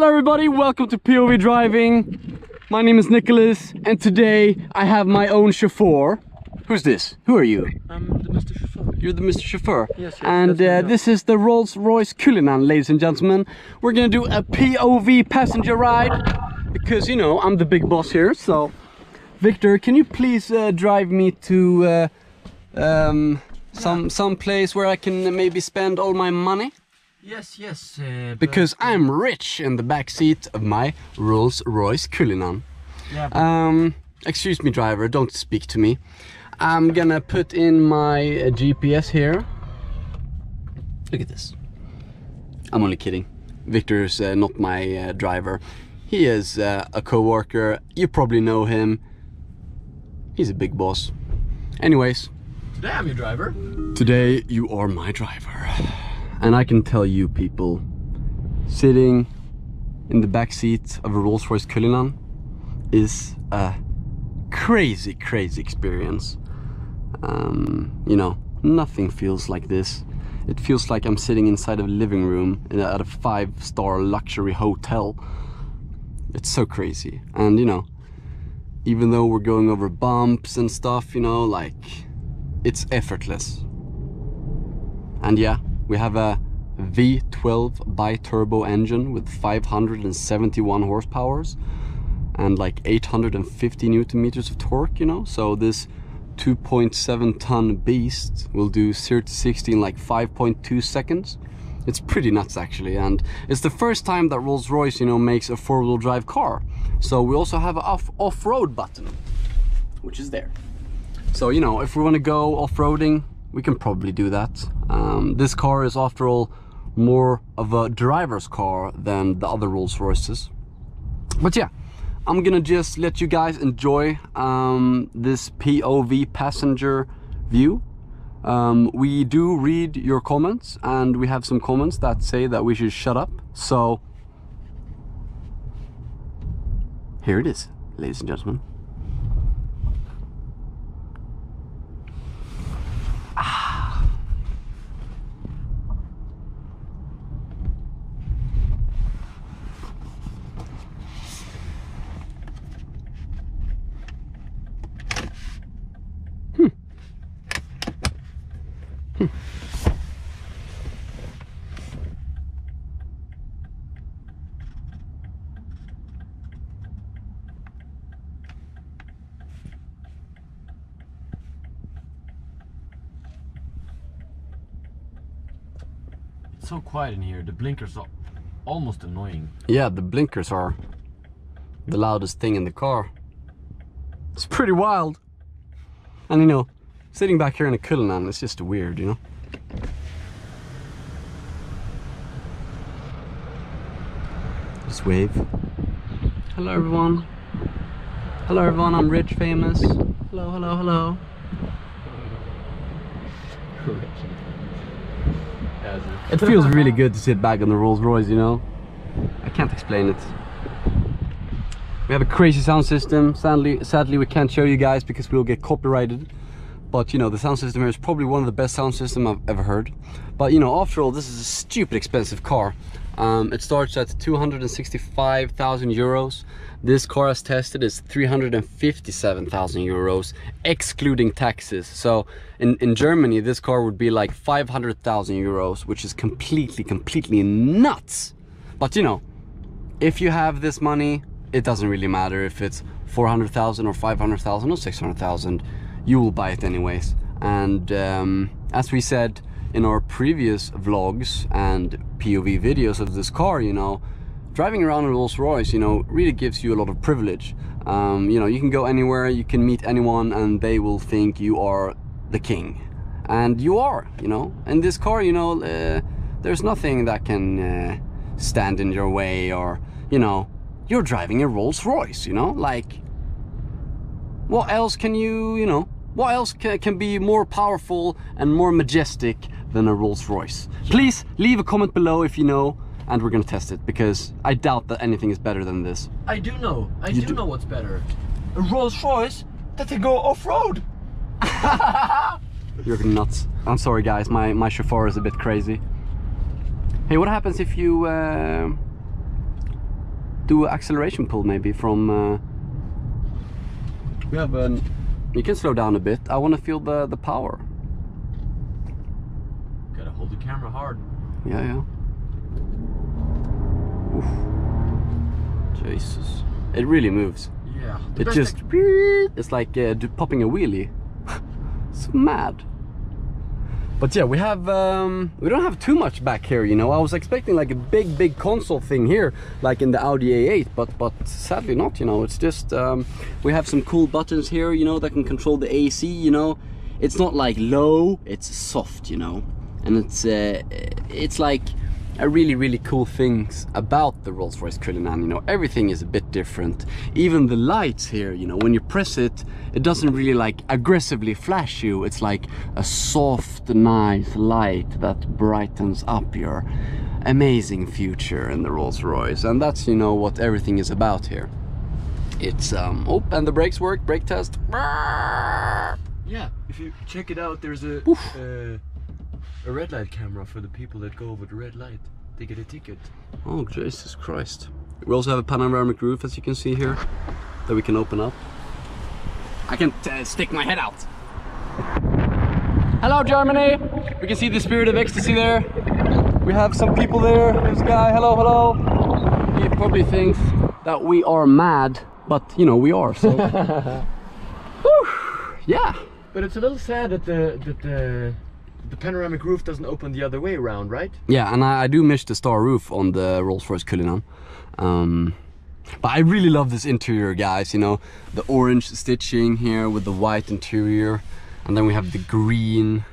Hello everybody, welcome to POV Driving. My name is Nicholas and today I have my own chauffeur. Who's this? Who are you? I'm the Mr. Chauffeur. You're the Mr. Chauffeur? Yes, and this is the Rolls-Royce Cullinan, ladies and gentlemen. We're gonna do a POV passenger ride because, you know, I'm the big boss here. So, Victor, can you please drive me to some place where I can maybe spend all my money? Yes. Because I'm rich in the back seat of my Rolls-Royce Cullinan. Yeah, Excuse me, driver, don't speak to me. I'm gonna put in my GPS here. Look at this. I'm only kidding. Victor's not my driver. He is a co-worker. You probably know him. He's a big boss. Anyways. Today I'm your driver. Today you are my driver. And I can tell you people, sitting in the back seat of a Rolls-Royce Cullinan is a crazy experience. You know, nothing feels like this. It feels like I'm sitting inside of a living room at a 5-star luxury hotel. It's so crazy. And you know, even though we're going over bumps and stuff, you know, like, it's effortless. And yeah, we have a V12 bi-turbo engine with 571 horsepower and like 850 Newton meters of torque, you know. So this 2.7 ton beast will do 0 to 60 in like 5.2 seconds. It's pretty nuts actually, and it's the first time that Rolls-Royce, you know, makes a four-wheel drive car. So we also have an off-road button, which is there. So, you know, if we want to go off-roading, we can probably do that. This car is, after all, more of a driver's car than the other Rolls-Royces. But yeah, I'm gonna just let you guys enjoy this POV passenger view. We do read your comments, and we have some comments that say that we should shut up. So here it is, ladies and gentlemen. It's so quiet in here. The blinkers are almost annoying. Yeah, the blinkers are the loudest thing in the car. It's pretty wild. And you know, sitting back here in a Cullinan is just weird, you know. Just wave. Hello everyone. Hello everyone, I'm rich, famous. Hello. It feels really good to sit back on the Rolls-Royce, you know. I can't explain it. We have a crazy sound system. Sadly we can't show you guys because we'll get copyrighted. But you know, the sound system here is probably one of the best sound systems I've ever heard. But you know, after all, this is a stupid expensive car. It starts at 265,000 euros. This car as tested is 357,000 euros, excluding taxes. So in Germany, this car would be like 500,000 euros, which is completely nuts. But you know, if you have this money, it doesn't really matter if it's 400,000 or 500,000 or 600,000. You will buy it anyways. And as we said in our previous vlogs and POV videos of this car, you know, driving around a Rolls-Royce, you know, really gives you a lot of privilege. You know, you can go anywhere, you can meet anyone, and they will think you are the king. And you are, you know. In this car, you know, there's nothing that can stand in your way, or, you know, you're driving a Rolls-Royce, you know, like, what else can you know, what else can be more powerful and more majestic than a Rolls-Royce? Please leave a comment below if you know, and we're gonna test it, because I doubt that anything is better than this. I do know. I do know what's better. A Rolls-Royce that can go off-road. You're nuts. I'm sorry guys, my chauffeur is a bit crazy. Hey, what happens if you do acceleration pull maybe from... we have an... You can slow down a bit. I want to feel the power. Gotta hold the camera hard. Yeah, yeah. Oof. Jesus. It really moves. Yeah. It just... It's like popping a wheelie. It's mad. But yeah, we have... we don't have too much back here, you know. I was expecting like a big console thing here, like in the Audi A8, but sadly not, you know. It's just... we have some cool buttons here, you know, that can control the AC, you know. It's not like low, it's soft, you know. And it's like a really cool things about the Rolls-Royce Cullinan, you know. Everything is a bit different. Even the lights here, you know, when you press it, it doesn't really like aggressively flash you. It's like a soft, nice light that brightens up your amazing future in the Rolls-Royce. And that's, you know, what everything is about here. It's oh, and the brakes work. Brake test. Yeah, if you check it out, there's a red light camera for the people that go over the red light. They get a ticket. Oh, Jesus Christ. We also have a panoramic roof, as you can see here, that we can open up. I can stick my head out. Hello, Germany. We can see the Spirit of Ecstasy there. We have some people there. There's a guy. Hello, hello. He probably thinks that we are mad, but you know we are. So, whew, yeah. But it's a little sad that the panoramic roof doesn't open the other way around, right? Yeah, and I do miss the star roof on the Rolls-Royce Cullinan. But I really love this interior, guys, you know, the orange stitching here with the white interior, and then we have the green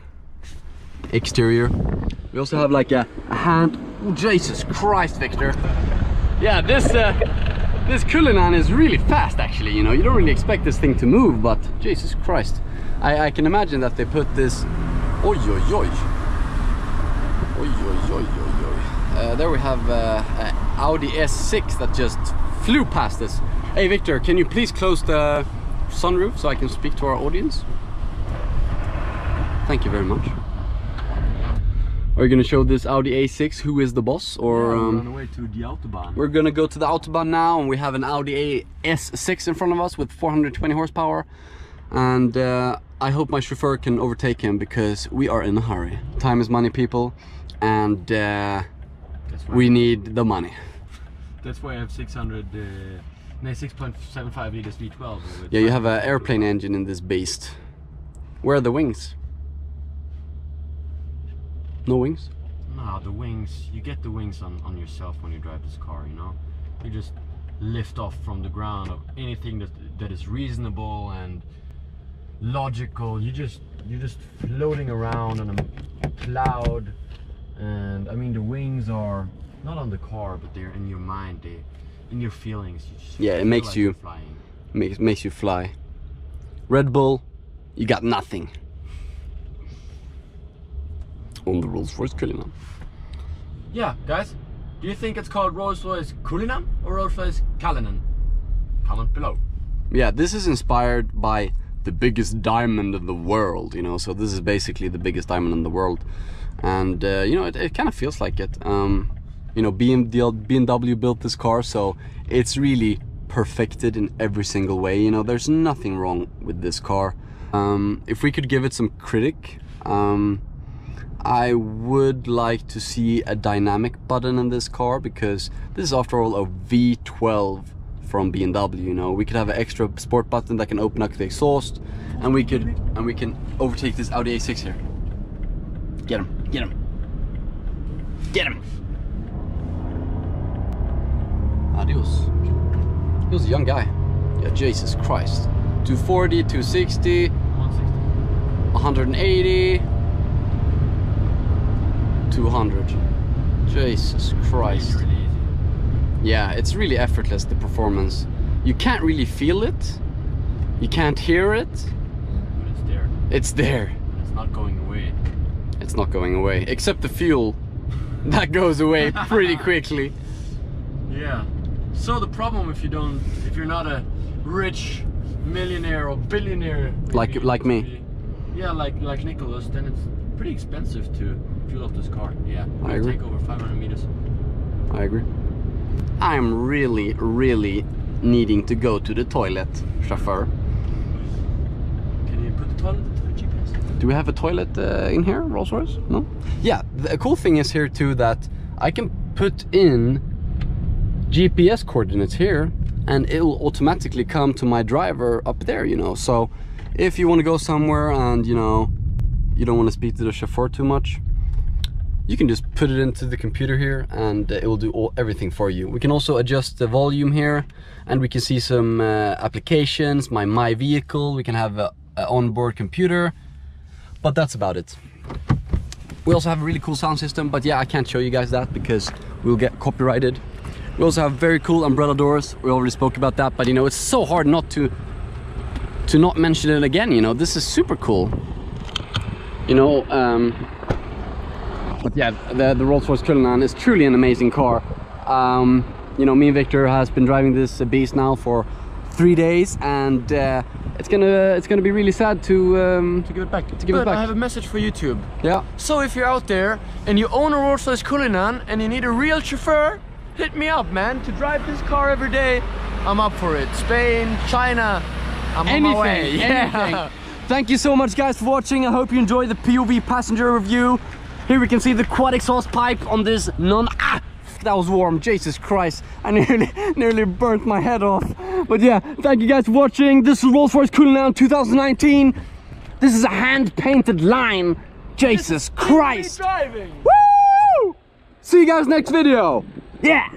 exterior. We also have like a hand... Oh, Jesus Christ, Victor. Yeah, this Cullinan is really fast, actually, you know. You don't really expect this thing to move, but Jesus Christ. I can imagine that they put this... Oi, oi, oi. Oi, oi, oi, oi, oi. There we have Audi S6 that just flew past us. Hey, Victor, can you please close the sunroof so I can speak to our audience? Thank you very much. Are you going to show this Audi A6 who is the boss? Or yeah, we're on the way to the Autobahn. We're going to go to the Autobahn now, and we have an Audi S6 in front of us with 420 horsepower. And I hope my chauffeur can overtake him, because we are in a hurry. Time is money, people, and we need the money. That's why I have 6.75 liters V12. Yeah, you have an airplane engine in this beast. Where are the wings? No wings? No, the wings, you get the wings on yourself when you drive this car, you know? You just lift off from the ground of anything that is reasonable and logical. You're just floating around on a cloud. And I mean, the wings are not on the car, but they're in your mind, in your feelings. You just yeah, it makes like you flying. Makes you fly. Red Bull, you got nothing on the Rolls-Royce Cullinan. Yeah, guys, do you think it's called Rolls-Royce Cullinan or Rolls-Royce Cullinan? Comment below. Yeah, this is inspired by the biggest diamond in the world, you know, so this is basically the biggest diamond in the world. And you know, it kind of feels like it. You know, BMW built this car, so it's really perfected in every single way. You know, there's nothing wrong with this car. If we could give it some critic, I would like to see a dynamic button in this car, because this is after all a V12 from BMW, you know. We could have an extra sport button that can open up the exhaust, and we can overtake this Audi A6 here. Get him, get him, get him. Adios. He was a young guy. Yeah, Jesus Christ. 240, 260, 180, 200. Jesus Christ. Really easy. Yeah, it's really effortless, the performance. You can't really feel it. You can't hear it. But it's there. It's there. It's not going away. It's not going away, except the fuel. That goes away pretty quickly. Yeah. So the problem if you're not a rich millionaire or billionaire, like me. Yeah, like Nicholas, then it's pretty expensive to fuel up this car. Yeah, I agree. Take over 500 meters. I agree. I'm really needing to go to the toilet, chauffeur. Can you put the toilet into the GPS? Do we have a toilet in here, Rolls-Royce? No? Yeah, the cool thing is here too that I can put in GPS coordinates here and it will automatically come to my driver up there, you know. So if you want to go somewhere and, you know, you don't want to speak to the chauffeur too much, you can just put it into the computer here and it will do everything for you. We can also adjust the volume here and we can see some applications, my vehicle, we can have a onboard computer, but that's about it. We also have a really cool sound system, but yeah, I can't show you guys that because we'll get copyrighted. We also have very cool umbrella doors. We already spoke about that, but you know, it's so hard not to not mention it again, you know. This is super cool. You know, but yeah, the Rolls-Royce Cullinan is truly an amazing car. You know, me and Victor has been driving this beast now for 3 days, and it's gonna be really sad to give it back. But I have a message for YouTube. Yeah. So if you're out there and you own a Rolls-Royce Cullinan and you need a real chauffeur, hit me up, man. To drive this car every day, I'm up for it. Spain, China, I'm on my way. Yeah. Thank you so much, guys, for watching. I hope you enjoyed the POV passenger review. Here we can see the quad exhaust pipe on this that was warm, Jesus Christ. I nearly burnt my head off. But yeah, thank you guys for watching. This is Rolls-Royce Cullinan 2019. This is a hand-painted line. Jesus Christ. Driving. Woo! See you guys next video. Yeah.